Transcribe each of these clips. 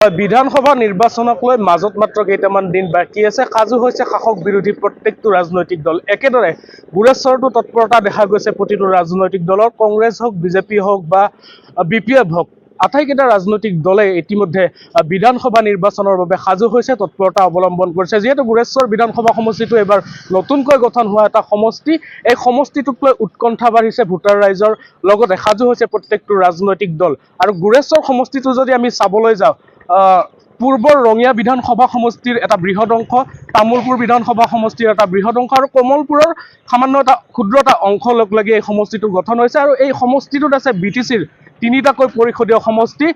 বিধানসভা নিৰ্বাচনক লৈ মাজত মাত্ৰ কেইটামান দিন বাকী আছে। সাজু হৈছে শাসক বিৰোধী প্ৰত্যেকটো ৰাজনৈতিক দল। একেদৰে গুৰেশ্বৰতো তৎপৰতা দেখা গৈছে প্ৰতিটো ৰাজনৈতিক দলৰ, কংগ্ৰেছ হওক, বিজেপি হওক বা BPF হওক, আটাইকেইটা ৰাজনৈতিক দলে ইতিমধ্যে বিধানসভা নিৰ্বাচনৰ বাবে সাজু হৈছে, তৎপৰতা অৱলম্বন কৰিছে। যিহেতু গুৰেশ্বৰ বিধানসভা সমষ্টিটো এবাৰ নতুনকৈ গঠন হোৱা এটা সমষ্টি, এই সমষ্টিটোক লৈ উৎকণ্ঠা বাঢ়িছে ভোটাৰ ৰাইজৰ, লগতে সাজু হৈছে প্ৰত্যেকটো ৰাজনৈতিক দল। আৰু গুৰেশ্বৰ সমষ্টিটো যদি আমি চাবলৈ যাওঁ, পূৰ্বৰ ৰঙিয়া বিধানসভা সমষ্টিৰ এটা বৃহৎ অংশ, তামোলপুৰ বিধানসভা সমষ্টিৰ এটা বৃহৎ অংশ আৰু কমলপুৰৰ সামান্য এটা ক্ষুদ্ৰ এটা অংশ লগ লাগি এই সমষ্টিটো গঠন হৈছে। আৰু এই সমষ্টিটোত আছে BTCৰ তিনিটাকৈ পৰিষদীয় সমষ্টি,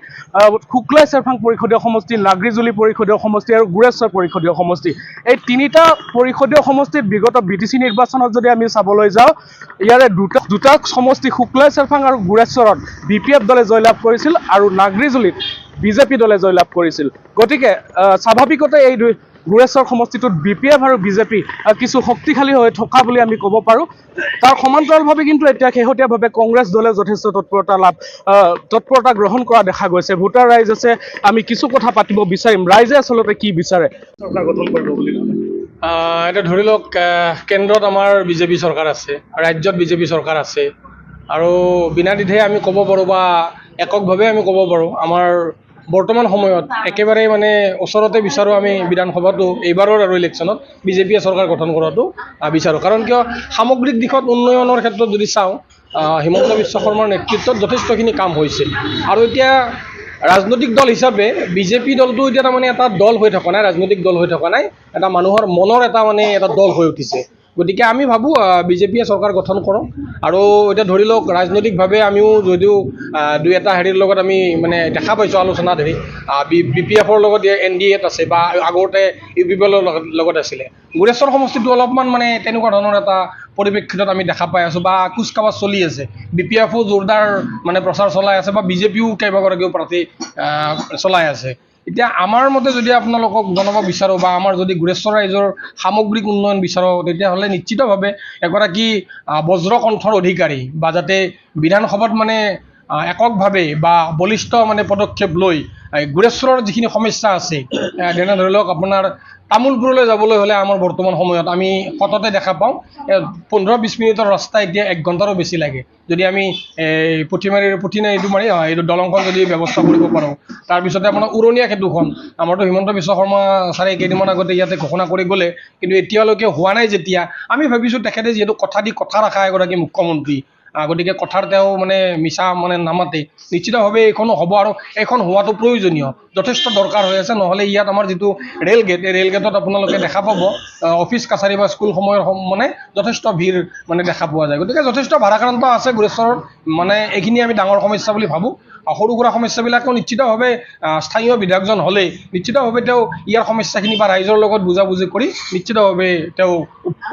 শুক্লাই চেৰফাং পৰিষদীয় সমষ্টি, নাগ্ৰিজুলি পৰিষদীয় সমষ্টি আৰু গুৰেশ্বৰ পৰিষদীয় সমষ্টি। এই তিনিটা পৰিষদীয় সমষ্টিত বিগত BTC নিৰ্বাচনত যদি আমি চাবলৈ যাওঁ, ইয়াৰে দুটা সমষ্টি শুক্লাই চেৰফাং আৰু গুৰেশ্বৰত BPF দলে জয়লাভ কৰিছিল আৰু নাগ্ৰিজুলিত বিজেপি দলে জয়লাভ কৰিছিল। গতিকে স্বাভাৱিকতে এই গুৰেশ্বৰ সমষ্টিটোত BPF আৰু বিজেপি কিছু শক্তিশালী হৈ থকা বুলি আমি ক'ব পাৰোঁ। তাৰ সমান্তৰালভাৱে কিন্তু এতিয়া শেহতীয়াভাৱে কংগ্ৰেছ দলে যথেষ্ট তৎপৰতা গ্ৰহণ কৰা দেখা গৈছে। ভোটাৰ ৰাইজ আছে, আমি কিছু কথা পাতিব বিচাৰিম, ৰাইজে আচলতে কি বিচাৰে চৰকাৰ গঠন কৰিব বুলি ভাবে। এতিয়া ধৰি লওক, কেন্দ্ৰত আমাৰ বিজেপি চৰকাৰ আছে, ৰাজ্যত বিজেপি চৰকাৰ আছে, আৰু বিনা দ্বিধাই আমি ক'ব পাৰোঁ বা এককভাৱে আমি ক'ব পাৰোঁ, আমাৰ বৰ্তমান সময়ত একেবাৰে মানে ওচৰতে বিচাৰোঁ আমি বিধানসভাটো এইবাৰৰ আৰু ইলেকশ্যনত বিজেপিয়ে চৰকাৰ গঠন কৰাটো বিচাৰোঁ। কাৰণ কিয়, সামগ্ৰিক দিশত উন্নয়নৰ ক্ষেত্ৰত যদি চাওঁ, হিমন্ত বিশ্ব শৰ্মাৰ নেতৃত্বত যথেষ্টখিনি কাম হৈছে। আৰু এতিয়া ৰাজনৈতিক দল হিচাপে বিজেপি দলটো এতিয়া তাৰমানে এটা দল হৈ থকা নাই, ৰাজনৈতিক দল হৈ থকা নাই, এটা মানুহৰ মনৰ এটা দল হৈ উঠিছে। গতিকে আমি ভাবোঁ বিজেপিয়ে চৰকাৰ গঠন কৰক। আৰু এতিয়া ধৰি লওক, ৰাজনৈতিকভাৱে আমিও যদিও দুই এটা হেৰিৰ লগত আমি মানে দেখা পাইছোঁ আলোচনাত, BPFৰ লগত NDAত আছে বা আগতে UPPৰ লগত আছিলে। গুৰেশ্বৰ সমষ্টিটো অলপমান মানে তেনেকুৱা ধৰণৰ এটা পৰিপ্ৰেক্ষিতত আমি দেখা পাই আছোঁ বা কুচকাৱাজ চলি আছে। BPFও জোৰদাৰ মানে প্ৰচাৰ চলাই আছে বা বিজেপিও কেইবাগৰাকীও প্ৰাৰ্থী চলাই আছে। এতিয়া আমাৰ মতে যদি আপোনালোকক জনাব বিচাৰোঁ বা আমাৰ যদি গুৰেশ্বৰ ৰাইজৰ সামগ্ৰিক উন্নয়ন বিচাৰোঁ, তেতিয়াহ'লে নিশ্চিতভাৱে এগৰাকী বজ্ৰকণ্ঠৰ অধিকাৰী বা যাতে বিধানসভাত মানে এককভাৱে বা বলিষ্ঠ মানে পদক্ষেপ লৈ গুৰেশ্বৰৰ যিখিনি সমস্যা আছে, যেনে ধৰি লওক আপোনাৰ তামোলপুৰলৈ যাবলৈ হ'লে আমাৰ বৰ্তমান সময়ত আমি সততে দেখা পাওঁ 15-20 মিনিটৰ ৰাস্তা এতিয়া 1 ঘণ্টাৰো বেছি লাগে। যদি আমি এইটো দলংখন যদি ব্যৱস্থা কৰিব পাৰোঁ। তাৰপিছতে আপোনাৰ উৰণীয়া সেতুখন, আমাৰতো হিমন্ত বিশ্ব শৰ্মা ছাৰে কেইদিনমান আগতে ইয়াতে ঘোষণা কৰি গ'লে, কিন্তু এতিয়ালৈকে হোৱা নাই। যেতিয়া আমি ভাবিছোঁ তেখেতে যিহেতু কথা ৰখা এগৰাকী মুখ্যমন্ত্ৰী, গতিকে কথাৰ তেওঁ মানে মিছা মানে নামাতে, নিশ্চিতভাৱে এইখনো হ'ব আৰু এইখন হোৱাটো প্ৰয়োজনীয়, যথেষ্ট দৰকাৰ হৈ আছে। নহ'লে ইয়াত আমাৰ যিটো ৰে'লগেট, এই ৰে'লগেটত আপোনালোকে দেখা পাব অফিচ কাছাৰী বা স্কুল সময়ৰ মানে যথেষ্ট ভিৰ মানে দেখা পোৱা যায়। গতিকে যথেষ্ট ভাৰাক্ৰান্ত আছে গুৰেশ্বৰত, মানে এইখিনি আমি ডাঙৰ সমস্যা বুলি ভাবোঁ। সৰু সুৰা সমস্যাবিলাকো নিশ্চিতভাৱে স্থানীয় বিধায়কজন হ'লেই নিশ্চিতভাৱে তেওঁ ইয়াৰ সমস্যাখিনি বা ৰাইজৰ লগত বুজাবুজি কৰি নিশ্চিতভাৱে তেওঁ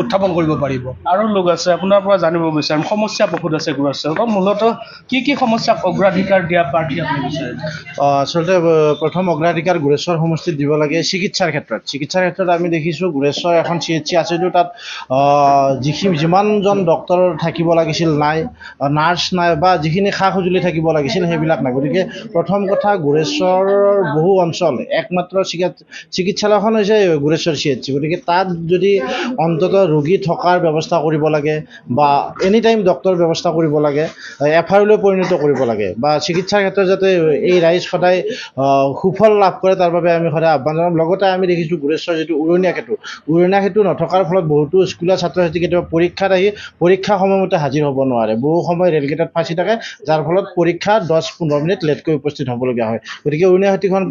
উত্থাপন কৰিব পাৰিব। আৰু লোক আছে আপোনাৰ পৰা জানিব বিচাৰিম, সমস্যা বহুত আছে গুৰেশ্বৰত, মূলতঃ কি সমস্যাক অগ্ৰাধিকাৰ দিয়া প্ৰাৰ্থী আপুনি বিচাৰে? আচলতে প্ৰথম অগ্ৰাধিকাৰ গুৰেশ্বৰ সমষ্টিত দিব লাগে চিকিৎসাৰ ক্ষেত্ৰত আমি দেখিছোঁ গুৰেশ্বৰ এখন CHC আছে, যদিও তাত যিমানজন ডক্তৰ থাকিব লাগিছিল নাই, নাৰ্ছ নাই বা যিখিনি সা সঁজুলি থাকিব লাগিছিল সেইবিলাক নাই। গতিকে প্ৰথম কথা, গুৰেশ্বৰৰ বহু অঞ্চল একমাত্ৰ চিকিৎসালয়খন হৈছে গুৰেশ্বৰ CHC। গতিকে তাত যদি অন্ততঃ ৰোগী থকাৰ ব্যৱস্থা কৰিব লাগে বা এনি টাইম ডক্টৰ ব্যৱস্থা কৰিব লাগে, FRলৈ পৰিণত কৰিব লাগে বা চিকিৎসাৰ ক্ষেত্ৰত যাতে এই ৰাইজ সদায় সুফল লাভ কৰে, তাৰ বাবে আমি সদায় আহ্বান জনাম। লগতে আমি দেখিছোঁ গুৰেশ্বৰ যিটো উৰণীয়া সেতু নথকাৰ ফলত বহুতো স্কুলীয়া ছাত্ৰ ছাত্ৰী কেতিয়াবা পৰীক্ষাত আহি পৰীক্ষা সময়মতে হাজিৰ হ'ব নোৱাৰে, বহু সময় ৰে'লগেটত ফাঁচি থাকে, যাৰ ফলত পৰীক্ষা 10-15 মিনিট লেটকৈ উপস্থিত হ'বলগীয়া হয়। গতিকে উৰণীয়া সেতুখন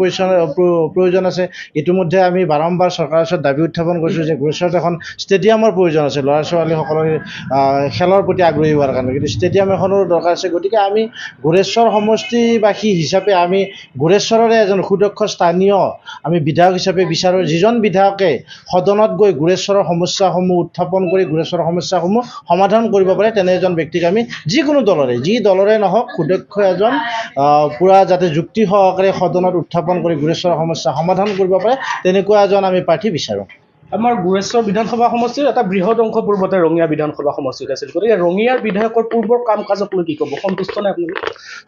প্ৰয়োজন আছে। ইতিমধ্যে আমি বাৰম্বাৰ চৰকাৰৰ ওচৰত দাবী উত্থাপন কৰিছোঁ যে গুৰেশ্বৰত এখন ষ্টেডিয়ামৰ প্ৰয়োজন আছে, ল'ৰা ছোৱালীসকলৰ খেলৰ প্ৰতি আগ্ৰহী হোৱাৰ কাৰণে, কিন্তু ষ্টেডিয়াম এখনৰ দৰকাৰ আছে। গতিকে আমি গুৰেশ্বৰ সমষ্টিবাসী হিচাপে আমি গুৰেশ্বৰৰে এজন সুদক্ষ স্থানীয় আমি বিধায়ক হিচাপে বিচাৰোঁ, যিজন বিধায়কে সদনত গৈ গুৰেশ্বৰৰ সমস্যাসমূহ উত্থাপন কৰি গুৰেশ্বৰৰ সমস্যাসমূহ সমাধান কৰিব পাৰে, তেনে এজন ব্যক্তিক আমি যিকোনো যি দলৰে নহওক, সুদক্ষ এজন পূৰা যাতে যুক্তি সহকাৰে সদনত উত্থাপন কৰি গুৰেশ্বৰৰ সমস্যা সমাধান কৰিব পাৰে, তেনেকুৱা এজন আমি প্ৰাৰ্থী বিচাৰোঁ। আমাৰ গুৰেশ্বৰ বিধানসভা সমষ্টিৰ এটা বৃহৎ অংশ পূৰ্বতে ৰঙিয়া বিধানসভা সমষ্টিত আছিল গতিকে ৰঙিয়াৰ বিধায়কৰ পূৰ্বৰ কাম কাজক লৈ কি ক'ব সন্তুষ্ট নে আপোনালোক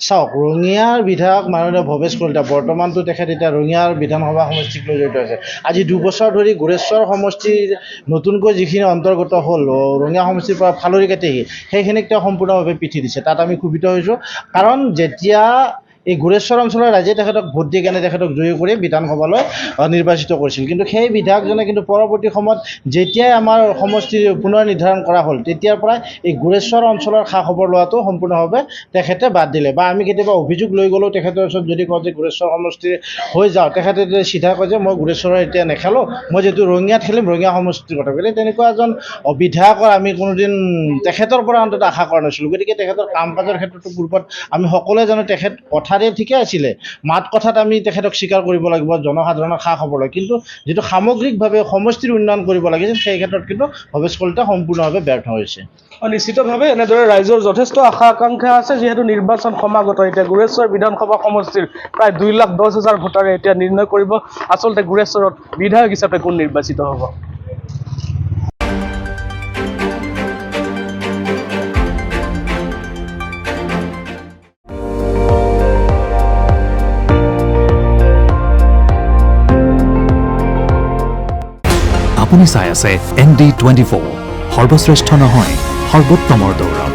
চাওক ৰঙিয়াৰ বিধায়ক মাননীয় ভৱেশ কলিতা বৰ্তমানতো তেখেত এতিয়া ৰঙিয়াৰ বিধানসভা সমষ্টিক লৈ জড়িত আছে আজি 2 বছৰ ধৰি গুৰেশ্বৰ সমষ্টিৰ নতুনকৈ যিখিনি অন্তৰ্গত হ'ল ৰঙিয়া সমষ্টিৰ পৰা ফালৰি কাটি সেইখিনিক তেওঁ সম্পূৰ্ণভাৱে পিঠি দিছে তাত আমি ক্ষুভিত হৈছোঁ কাৰণ যেতিয়া এই গুৰেশ্বৰ অঞ্চলৰ ৰাইজে তেখেতক ভোট দি কেনে তেখেতক জয়ী কৰি বিধানসভালৈ নিৰ্বাচিত কৰিছিল কিন্তু সেই বিধায়কজনে কিন্তু পৰৱৰ্তী সময়ত যেতিয়াই আমাৰ সমষ্টি পুনৰ নিৰ্ধাৰণ কৰা হ'ল তেতিয়াৰ পৰা এই গুৰেশ্বৰ অঞ্চলৰ খা খবৰ লোৱাটো সম্পূৰ্ণভাৱে তেখেতে বাদ দিলে বা আমি কেতিয়াবা অভিযোগ লৈ গ'লেও তেখেতৰ ওচৰত যদি কওঁ যে গুৰেশ্বৰ সমষ্টিৰ হৈ যাওঁ তেখেতে চিধা কয় যে মই গুৰেশ্বৰৰ এতিয়া নেখেলোঁ মই যিহেতু ৰঙিয়াত খেলিম ৰঙিয়া সমষ্টিৰ কথা গতিকে তেনেকুৱা এজন বিধায়কৰ আমি কোনোদিন তেখেতৰ পৰা অন্তত আশা কৰা নাছিলোঁ গতিকে তেখেতৰ কাম কাজৰ ক্ষেত্ৰতো পূৰ্বত আমি সকলোৱে জানো তেখেত কথাৰে ঠিকে আছিলে মাত কথাত আমি তেখেতক স্বীকাৰ কৰিব লাগিব জনসাধাৰণৰ খা খবৰ লয় কিন্তু যিটো সামগ্ৰিকভাৱে সমষ্টিৰ উন্নয়ন কৰিব লাগিছিল সেই ক্ষেত্ৰত কিন্তু ভৱেশ কলিতা সম্পূৰ্ণভাৱে ব্যৰ্থ হৈছে নিশ্চিতভাৱে এনেদৰে ৰাইজৰ যথেষ্ট আশা আকাংক্ষা আছে যিহেতু নিৰ্বাচন সমাগত এতিয়া গুৰেশ্বৰ বিধানসভা সমষ্টিৰ প্ৰায় 2,10,000 ভোটাৰে এতিয়া নিৰ্ণয় কৰিব আচলতে গুৰেশ্বৰত বিধায়ক হিচাপে কোন নিৰ্বাচিত হ'ব আপুনি চাই আছে ND24 সৰ্বশ্ৰেষ্ঠ নহয় সৰ্বোত্তমৰ দৌৰ